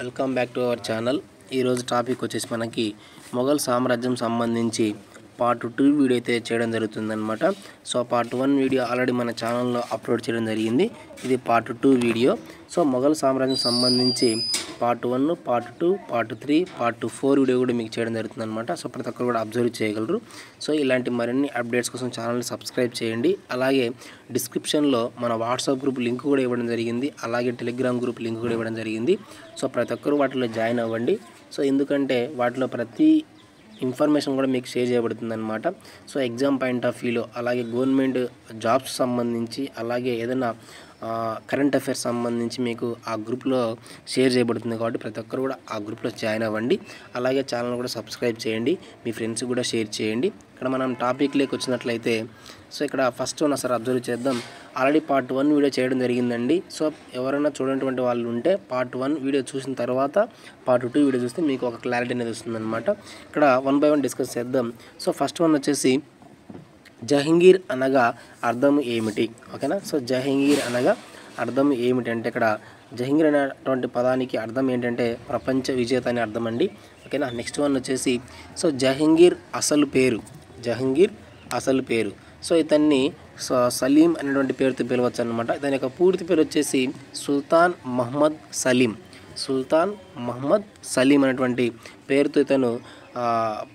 Welcome back to our channel. ఈరోజు topic వచ్చేసి మనకి మొఘల్ సామ్రాజ్యం సంబంధించి పార్ట్ 2 వీడియో అయితే చేయడం జరుగుతుందన్నమాట. సో పార్ట్ 1 వీడియో ఆల్రెడీ మన ఛానల్లో అప్లోడ్ చేయడం జరిగింది. ఇది పార్ట్ 2 వీడియో. సో మొఘల్ సామ్రాజ్యం సంబంధించి part 1, part 2, part 3, part 4 video కూడా మీకు చేయడం జరుగుతుందన్నమాట. సో ప్రతి ఒక్కరు కూడా అబ్జర్వ్ చేయగలరు. సో ఇలాంటి మరిన్ని అప్డేట్స్ కోసం ఛానల్ని సబ్స్క్రైబ్ చేయండి. అలాగే డిస్క్రిప్షన్లో మన వాట్సాప్ గ్రూప్ లింక్ కూడా ఇవ్వడం జరిగింది. అలాగే టెలిగ్రామ్ గ్రూప్ లింక్ కూడా ఇవ్వడం జరిగింది. సో ప్రతి ఒక్కరు వాటిలో జాయిన్ అవ్వండి. సో ఎందుకంటే వాటిలో ప్రతి ఇన్ఫర్మేషన్ కూడా మీకు షేర్ చేయబడుతుంది అనమాట. సో ఎగ్జామ్ పాయింట్ ఆఫ్ వ్యూలో, అలాగే గవర్నమెంట్ జాబ్స్ సంబంధించి, అలాగే ఏదైనా కరెంట్ అఫైర్స్ సంబంధించి మీకు ఆ గ్రూప్లో షేర్ చేయబడుతుంది. కాబట్టి ప్రతి ఒక్కరు కూడా ఆ గ్రూప్లో జాయిన్ అవ్వండి. అలాగే ఛానల్ కూడా సబ్స్క్రైబ్ చేయండి, మీ ఫ్రెండ్స్ కూడా షేర్ చేయండి. ఇక్కడ మనం టాపిక్లోకి వచ్చినట్లయితే, సో ఇక్కడ ఫస్ట్ వన్ ఒకసారి అబ్జర్వ్ చేద్దాం. ఆల్రెడీ పార్ట్ 1 వీడియో చేయడం జరిగిందండి. సో ఎవరైనా చూడనటువంటి వాళ్ళు ఉంటే పార్ట్ 1 వీడియో చూసిన తర్వాత పార్ట్ 2 వీడియో చూస్తే మీకు ఒక క్లారిటీ అనేది వస్తుందన్నమాట. ఇక్కడ 1 by 1 డిస్కస్ చేద్దాం. సో ఫస్ట్ వన్ వచ్చేసి జహంగీర్ అనగా అర్థం ఏమిటి? ఓకేనా. సో జహంగీర్ అనగా అర్థం ఏమిటి అంటే, ఇక్కడ జహంగీర్ అనేటువంటి పదానికి అర్థం ఏంటంటే ప్రపంచ విజేత అని అర్థం అండి. ఓకేనా. నెక్స్ట్ వన్ వచ్చేసి, సో జహంగీర్ అసలు పేరు, జహంగీర్ అసలు పేరు. సో ఇతన్ని సలీం అనేటువంటి పేరుతో పిలవచ్చు అనమాట. ఇతని యొక్క పూర్తి పేరు వచ్చేసి సుల్తాన్ మహమ్మద్ సలీం, సుల్తాన్ మహమ్మద్ సలీం అనేటువంటి పేరుతో ఇతను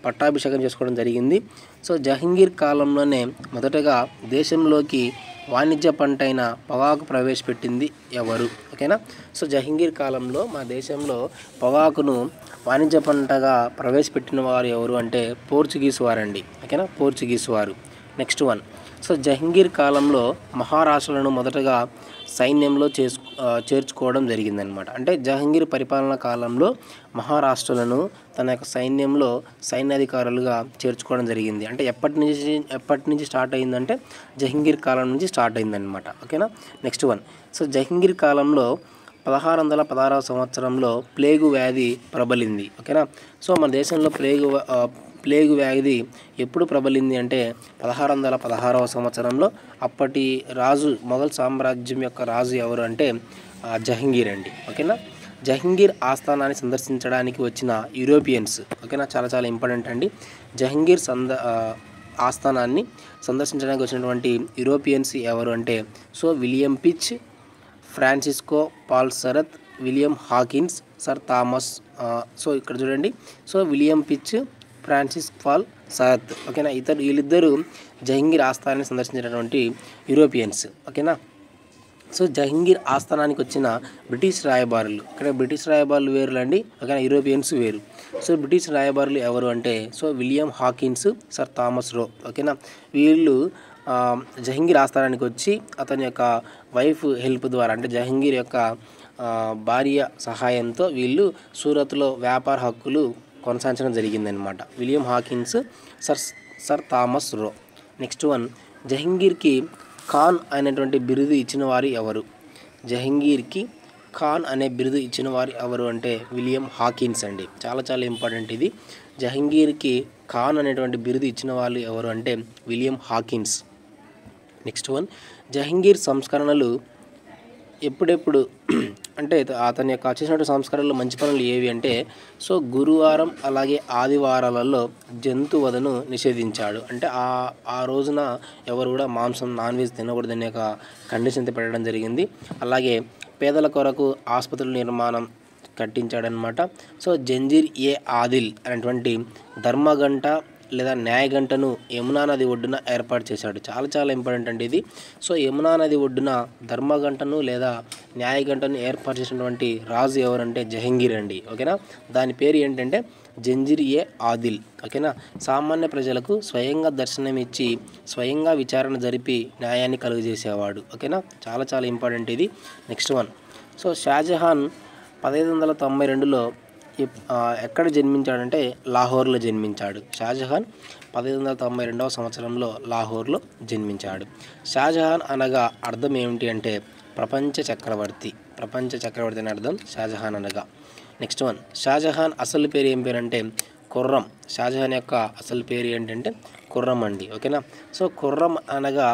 పట్టాభిషేకం చేసుకోవడం జరిగింది. సో జహంగీర్ కాలంలోనే మొదటగా దేశంలోకి వాణిజ్య పంట అయిన పొగాకు ప్రవేశపెట్టింది ఎవరు? ఓకేనా. సో జహంగీర్ కాలంలో మన దేశంలో పొగాకును వాణిజ్య పంటగా ప్రవేశపెట్టిన వారు ఎవరు అంటే పోర్చుగీస్ వారండి. ఓకేనా, పోర్చుగీస్ వారు. నెక్స్ట్ వన్, సో జహంగీర్ కాలంలో మహారాష్ట్రలను మొదటగా సైన్యంలో చేర్చుకోవడం జరిగిందనమాట. అంటే జహంగీర్ పరిపాలన కాలంలో మహారాష్ట్రలను తన యొక్క సైన్యంలో సైన్యాధికారులుగా చేర్చుకోవడం జరిగింది. అంటే ఎప్పటి నుంచి స్టార్ట్ అయిందంటే జహంగీర్ కాలం నుంచి స్టార్ట్ అయిందనమాట. ఓకేనా. నెక్స్ట్ వన్, సో జహంగీర్ కాలంలో 1616వ సంవత్సరంలో ప్లేగు వ్యాధి ప్రబలింది. ఓకేనా. సో మన దేశంలో ప్లేగు వ్యాధి ఎప్పుడు ప్రబలింది అంటే 1616వ సంవత్సరంలో. అప్పటి రాజు, మొఘల్ సామ్రాజ్యం యొక్క రాజు ఎవరు అంటే జహంగీర్ అండి. ఓకేనా. జహంగీర్ ఆస్థానాన్ని సందర్శించడానికి వచ్చిన యూరోపియన్స్, ఓకేనా, చాలా చాలా ఇంపార్టెంట్ అండి. జహంగీర్ ఆస్థానాన్ని సందర్శించడానికి వచ్చినటువంటి యూరోపియన్స్ ఎవరు అంటే, so William Finch, Francisco Pelsaert, William Hawkins, sir Thomas. So ఇక్కడ చూడండి, so William Finch, Francis Pelsaert. ఓకేనా. వీళ్ళిద్దరూ జహంగీర్ ఆస్థానాన్ని సందర్శించినటువంటి యూరోపియన్స్. ఓకేనా. సో జహంగీర్ ఆస్థానానికి వచ్చిన బ్రిటిష్ రాయబారులు, ఇక్కడ బ్రిటిష్ రాయబారులు వేరులండి. ఓకేనా, యూరోపియన్స్ వేరు. సో బ్రిటిష్ రాయబారులు ఎవరు అంటే, so William Hawkins, sir Thomas రో. ఓకేనా. వీళ్ళు జహంగీర్ ఆస్థానానికి వచ్చి అతని యొక్క వైఫ్ హెల్ప్ ద్వారా, అంటే జహంగీర్ యొక్క భార్య సహాయంతో వీళ్ళు సూరత్లో వ్యాపార హక్కులు కొనసాగించడం జరిగిందనమాట. William Hawkins, sir Thomas Roe. Next one, జహంగీర్కి ఖాన్ అనేటువంటి బిరుదు ఇచ్చిన వారు ఎవరు? జహంగీర్కి ఖాన్ అనే బిరుదు ఇచ్చిన వారు ఎవరు అంటే విలియం హాకిన్స్ అండి. చాలా చాలా ఇంపార్టెంట్ ఇది. జహంగీర్కి ఖాన్ అనేటువంటి బిరుదు ఇచ్చిన వాళ్ళు ఎవరు అంటే William Hawkins. Next one, Jahangir సంస్కరణలు ఎప్పుడెప్పుడు అంటే అతని యొక్క చేసినటువంటి సంస్కరణలు మంచి పనులు ఏవి అంటే, సో గురువారం అలాగే ఆదివారాలలో జంతువధను నిషేధించాడు. అంటే ఆ రోజున ఎవరు కూడా మాంసం, నాన్ వెజ్ తినకూడదనే ఒక కండిషన్ పెట్టడం జరిగింది. అలాగే పేదల కొరకు ఆసుపత్రుల నిర్మాణం కట్టించాడనమాట. సో జంజీర్ ఏ ఆదిల్ అనేటువంటి ధర్మగంట లేదా న్యాయగంటను యమునా నది ఒడ్డున ఏర్పాటు చేశాడు. చాలా చాలా ఇంపార్టెంట్ అండి ఇది. సో యమునా నది ఒడ్డున ధర్మగంటను లేదా న్యాయగంటను ఏర్పాటు చేసినటువంటి రాజు ఎవరంటే జహంగీర్ అండి. ఓకేనా. దాని పేరు ఏంటంటే జంజీర్ ఏ ఆదిల్. ఓకేనా. సామాన్య ప్రజలకు స్వయంగా దర్శనం ఇచ్చి స్వయంగా విచారణ జరిపి న్యాయాన్ని కలుగజేసేవాడు. ఓకేనా. చాలా చాలా ఇంపార్టెంట్ ఇది. నెక్స్ట్ వన్, సో షాజహాన్ 1592లో ఎక్కడ జన్మించాడంటే లాహోర్లో జన్మించాడు. షాజహాన్ 1592వ సంవత్సరంలో లాహోర్లో జన్మించాడు. షాజహాన్ అనగా అర్థం ఏమిటి అంటే ప్రపంచ చక్రవర్తి, ప్రపంచ చక్రవర్తి అని అర్థం షాజహాన్ అనగా. నెక్స్ట్ వన్, షాజహాన్ అసలు పేరు ఏం పేరు అంటే ఖుర్రం. షాజహాన్ యొక్క అసలు పేరు ఏంటంటే ఖుర్రం అండి. ఓకేనా. సో ఖుర్రం అనగా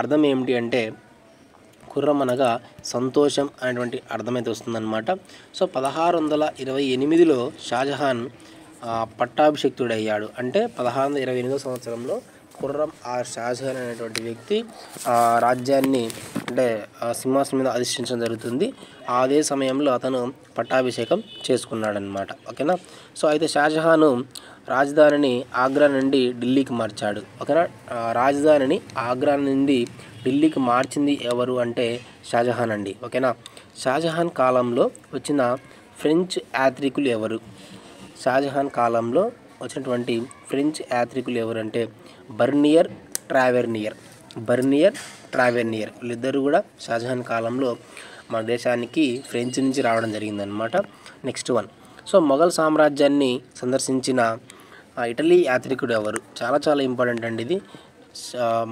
అర్థం ఏమిటి అంటే ఖుర్రం అనగా సంతోషం అనేటువంటి అర్థమైతే వస్తుందన్నమాట. సో 1628లో షాజహాన్ పట్టాభిషిక్తుడయ్యాడు. అంటే 1628 సంవత్సరంలో ఖుర్రం షాజహాన్ అనేటువంటి వ్యక్తి రాజ్యాన్ని అంటే సింహాసనం మీద అధిష్ఠించడం జరుగుతుంది. అదే సమయంలో అతను పట్టాభిషేకం చేసుకున్నాడనమాట. ఓకేనా. సో అయితే షాజహాను రాజధానిని ఆగ్రా నుండి ఢిల్లీకి మార్చాడు. ఓకేనా. రాజధానిని ఆగ్రా నుండి ఢిల్లీకి మార్చింది ఎవరు అంటే షాజహాన్ అండి. ఓకేనా. షాజహాన్ కాలంలో వచ్చిన ఫ్రెంచ్ యాత్రికులు ఎవరు? షాజహాన్ కాలంలో వచ్చినటువంటి ఫ్రెంచ్ యాత్రికులు ఎవరంటే బర్నియర్ ట్రావెర్నియర్ వీళ్ళిద్దరూ కూడా షాజహాన్ కాలంలో మన దేశానికి ఫ్రెంచ్ నుంచి రావడం జరిగిందనమాట. Next one. సో మొఘల్ సామ్రాజ్యాన్ని సందర్శించిన ఇటలీ యాత్రికుడు ఎవరు? చాలా ఇంపార్టెంట్ అండి ఇది.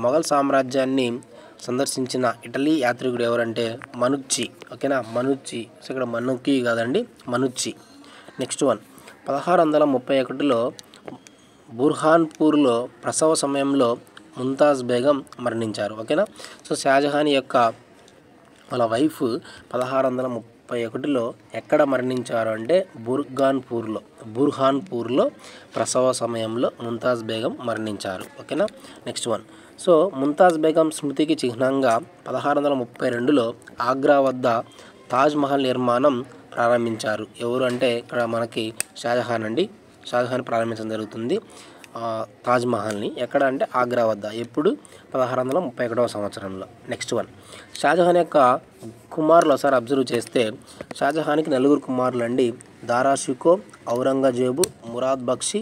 మొఘల్ సామ్రాజ్యాన్ని సందర్శించిన ఇటలీ యాత్రికుడు ఎవరంటే మనుచ్చి. ఓకేనా. మనుచ్చి. సో ఇక్కడ మనుక్కి కాదండి, మనుచ్చి. Next one. 1631లో బుర్హాన్పూర్లో ప్రసవ సమయంలో ముంతాజ్ బేగం మరణించారు. ఓకేనా. సో షాజహాన్ యొక్క వాళ్ళ వైఫ్ 1631లో ఎక్కడ మరణించారు అంటే బుర్హాన్పూర్లో ప్రసవ సమయంలో ముంతాజ్ బేగం మరణించారు. ఓకేనా. Next one. So Mumtaz Begum స్మృతికి చిహ్నంగా 1632లో ఆగ్రా వద్ద తాజ్మహల్ నిర్మాణం ప్రారంభించారు. ఎవరు అంటే ఇక్కడ మనకి షాజహాన్ అండి. షాజహాన్ ప్రారంభించడం జరుగుతుంది తాజ్మహల్ని. ఎక్కడ అంటే ఆగ్రా వద్ద. ఎప్పుడు? 1631 సంవత్సరంలో. Next one. షాజహాన్ యొక్క కుమారులు ఒకసారి అబ్జర్వ్ చేస్తే షాజహాన్కి 4 కుమారులు అండి. దారా షికో, ఔరంగజేబు, మురాద్ బక్షి,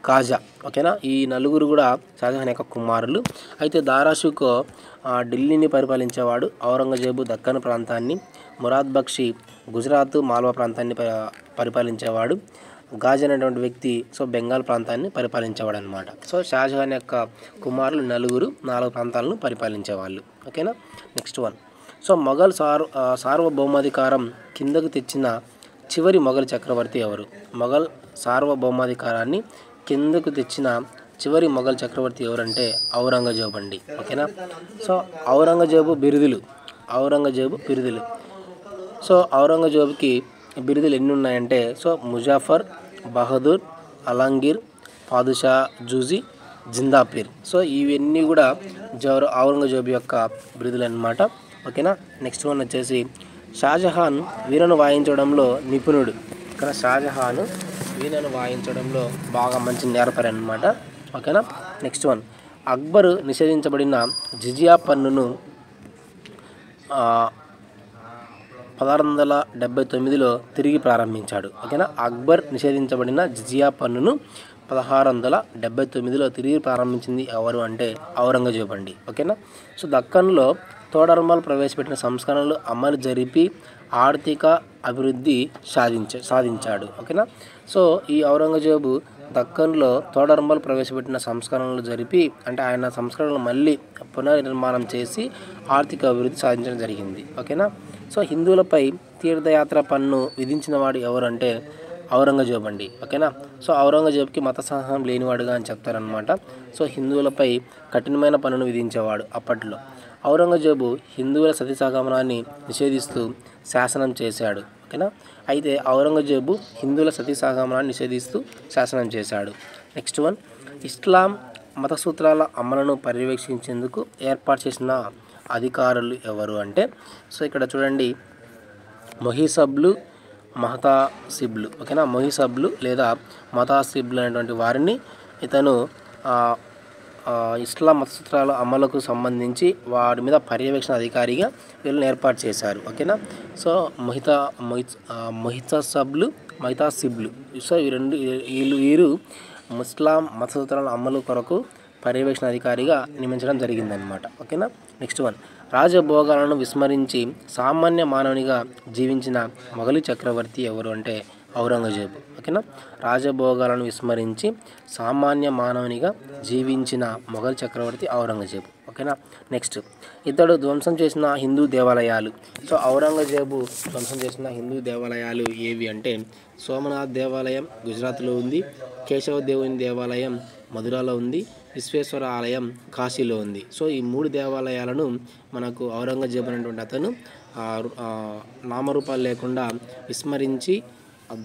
కాజా. ఓకేనా. ఈ 4 కూడా షాజహాన్ యొక్క కుమారులు. అయితే దారా షికో ఢిల్లీని పరిపాలించేవాడు. ఔరంగజేబు దక్కన్ ప్రాంతాన్ని, మురాద్ బక్షి గుజరాత్ మాల్వా ప్రాంతాన్ని పరిపాలించేవాడు. గాజ్ అనేటువంటి వ్యక్తి సో బెంగాల్ ప్రాంతాన్ని పరిపాలించేవాడు అనమాట. సో షాజహాన్ యొక్క కుమారులు 4 ప్రాంతాలను పరిపాలించేవాళ్ళు. ఓకేనా. Next one. సో మొఘల్ సార్వభౌమాధికారం కిందకు తెచ్చిన చివరి మొఘల్ చక్రవర్తి ఎవరు? మొఘల్ సార్వభౌమాధికారాన్ని కిందకు తెచ్చిన చివరి మొఘల్ చక్రవర్తి ఎవరంటే ఔరంగజేబు అండి. ఓకేనా. సో ఔరంగజేబు బిరుదులు. సో ఔరంగజేబుకి బిరుదులు ఎన్ని ఉన్నాయంటే సో ముజాఫర్, బహదూర్, అలంగీర్, పాదుషా జూజీ, జిందాపీర్. సో ఇవన్నీ కూడా ఔరంగజేబు యొక్క బిరుదులు అన్నమాట. ఓకేనా. నెక్స్ట్ వన్ వచ్చేసి షాజహాన్ వీణను వాయించడంలో నిపుణుడు. ఇక్కడ షాజహాన్ వీణను వాయించడంలో బాగా మంచి నేర్పరి అన్నమాట. ఓకేనా. Next one. అక్బర్ నిషేధించబడిన జిజియా పన్నును 1679లో తిరిగి ప్రారంభించాడు. ఓకేనా. అక్బర్ నిషేధించబడిన జిజియా పన్నును 1679లో తిరిగి ప్రారంభించింది ఎవరు అంటే ఔరంగజేబు అండి. ఓకేనా. సో దక్కన్లో తోడర్మాల్ ప్రవేశపెట్టిన సంస్కరణలు అమలు జరిపి ఆర్థిక అభివృద్ధి సాధించాడు. ఓకేనా. సో ఈ ఔరంగజేబు దక్కన్లో తోడర్మాల్ ప్రవేశపెట్టిన సంస్కరణలు జరిపి అంటే ఆయన సంస్కరణలు మళ్ళీ పునర్నిర్మాణం చేసి ఆర్థిక అభివృద్ధి సాధించడం జరిగింది. ఓకేనా. సో హిందువులపై తీర్థయాత్ర పన్ను విధించిన వాడు ఎవరు అంటే ఔరంగజేబు అండి. ఓకేనా. సో ఔరంగజేబుకి మత సహనం లేనివాడుగా అని చెప్తారనమాట. సో హిందువులపై కఠినమైన పన్నును విధించేవాడు అప్పట్లో. ఔరంగజేబు హిందువుల సతీసహగమనాన్ని నిషేధిస్తూ శాసనం చేశాడు. ఓకేనా. అయితే ఔరంగజేబు హిందువుల సతీసహగమనాన్ని నిషేధిస్తూ శాసనం చేశాడు. Next one. ఇస్లాం మత సూత్రాల అమలును పర్యవేక్షించేందుకు ఏర్పాటు చేసిన అధికారులు ఎవరు అంటే సో ఇక్కడ చూడండి మొహిసబ్లు, మహతాసిబ్లు. ఓకేనా. మొహిసబ్లు లేదా మహతాసిబ్లు అనేటువంటి వారిని ఇతను ఇస్లాం మత సూత్రాల అమలుకు సంబంధించి వారి మీద పర్యవేక్షణ అధికారిగా వీళ్ళని ఏర్పాటు చేశారు. ఓకేనా. సో మహితాసిబ్లు సో వీరు ఇస్లాం మత సూత్రాల అమలు కొరకు పర్యవేక్షణ అధికారిగా నియమించడం జరిగిందనమాట. ఓకేనా. Next one. రాజభోగాలను విస్మరించి సామాన్య మానవునిగా జీవించిన మొఘలి చక్రవర్తి ఎవరు అంటే ఔరంగజేబు. ఓకేనా. రాజభోగాలను విస్మరించి సామాన్య మానవునిగా జీవించిన మొఘల్ చక్రవర్తి ఔరంగజేబు. ఓకేనా. నెక్స్ట్. ఇతడు ధ్వంసం చేసిన హిందూ దేవాలయాలు. సో ఔరంగజేబు ధ్వంసం చేసిన హిందూ దేవాలయాలు ఏవి అంటే సోమనాథ్ దేవాలయం గుజరాత్లో ఉంది, కేశవ దేవుని దేవాలయం మధురాలో ఉంది, విశ్వేశ్వర ఆలయం కాశీలో ఉంది. సో ఈ 3 దేవాలయాలను మనకు ఔరంగజేబు అనేటువంటి అతను నామరూపాలు లేకుండా విస్మరించి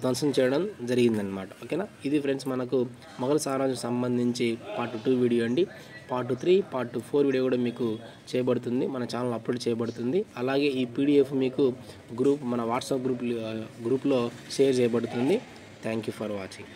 ధ్వంసం చేయడం జరిగిందనమాట. ఓకేనా. ఇది ఫ్రెండ్స్ మనకు మొఘల్ సామ్రాజ్యం సంబంధించి పార్ట్ 2 వీడియో అండి. పార్ట్ 3 పార్ట్ 4 వీడియో కూడా మీకు చేయబడుతుంది, మన ఛానల్ అప్లోడ్ చేయబడుతుంది. అలాగే ఈ పీడిఎఫ్ మీకు మన వాట్సాప్ గ్రూప్లో షేర్ చేయబడుతుంది. Thank you for watching.